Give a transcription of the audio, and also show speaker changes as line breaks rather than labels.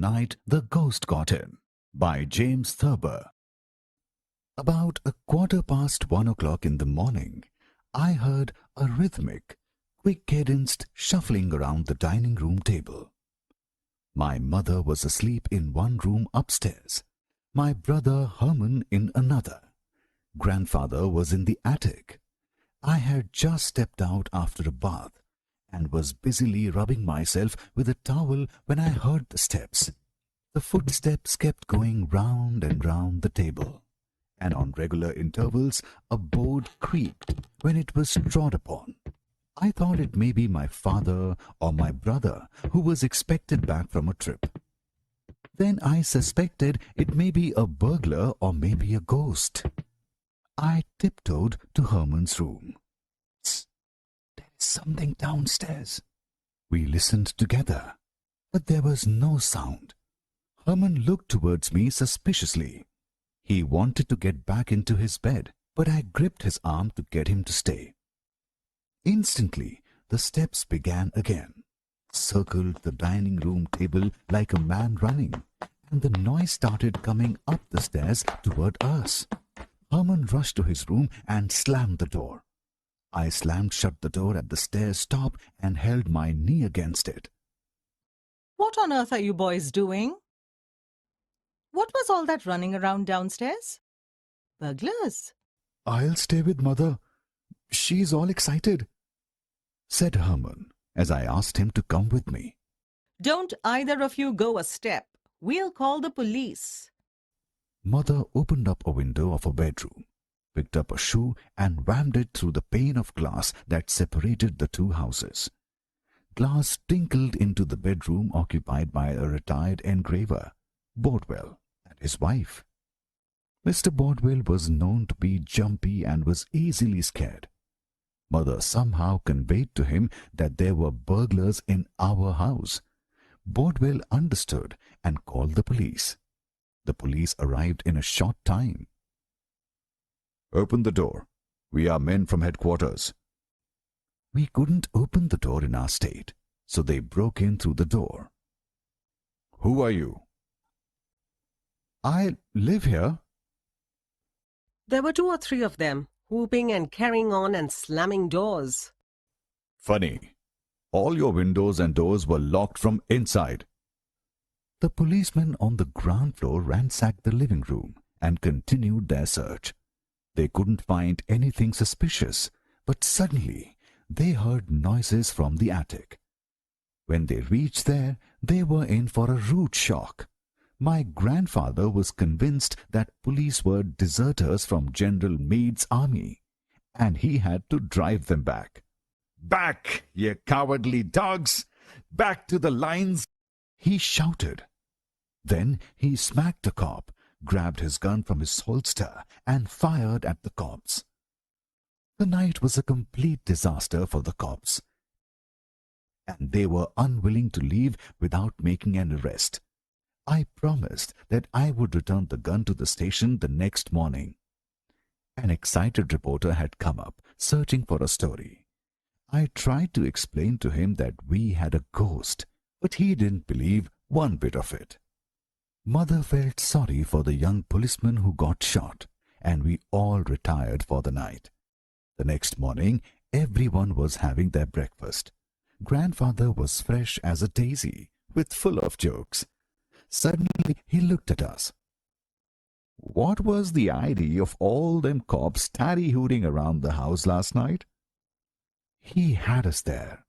Night the Ghost Got In by James Thurber. About 1:15 in the morning, I heard a rhythmic, quick-cadenced shuffling around the dining room table. My mother was asleep in one room upstairs, my brother Herman in another. Grandfather was in the attic. I had just stepped out after a bath and was busily rubbing myself with a towel when I heard the steps. The footsteps kept going round and round the table, and on regular intervals a board creaked when it was trod upon. I thought it may be my father or my brother who was expected back from a trip. Then I suspected it may be a burglar or maybe a ghost. I tiptoed to Herman's room. Tss, there is something downstairs. We listened together, but there was no sound. Herman looked towards me suspiciously. He wanted to get back into his bed, but I gripped his arm to get him to stay. Instantly, the steps began again, circled the dining room table like a man running, and the noise started coming up the stairs toward us. Herman rushed to his room and slammed the door. I slammed shut the door at the stairs top and held my knee against it.
What on earth are you boys doing? What was all that running around downstairs? Burglars?
I'll stay with Mother. She's all excited, said Herman as I asked him to come with me.
Don't either of you go a step. We'll call the police.
Mother opened up a window of her bedroom, picked up a shoe and rammed it through the pane of glass that separated the two houses. Glass tinkled into the bedroom occupied by a retired engraver, Bordwell, and his wife. Mr. Bordwell was known to be jumpy and was easily scared. Mother somehow conveyed to him that there were burglars in our house. Bordwell understood and called the police. The police arrived in a short time. Open the door. We are men from headquarters. We couldn't open the door in our state, so they broke in through the door. Who are you? I live here.
There were 2 or 3 of them, whooping and carrying on and slamming doors.
Funny. All your windows and doors were locked from inside. The policemen on the ground floor ransacked the living room and continued their search. They couldn't find anything suspicious, but suddenly they heard noises from the attic. When they reached there, they were in for a rude shock. My grandfather was convinced that police were deserters from General Meade's army, and he had to drive them back. "Back, ye cowardly dogs! Back to the lines!" he shouted. Then he smacked a cop, grabbed his gun from his holster, and fired at the cops. The night was a complete disaster for the cops, and they were unwilling to leave without making an arrest. I promised that I would return the gun to the station the next morning. An excited reporter had come up, searching for a story. I tried to explain to him that we had a ghost, but he didn't believe one bit of it. Mother felt sorry for the young policeman who got shot, and we all retired for the night. The next morning, everyone was having their breakfast. Grandfather was fresh as a daisy, with full of jokes. Suddenly, he looked at us. "What was the idea of all them cops tarry-hooting around the house last night?" He had us there.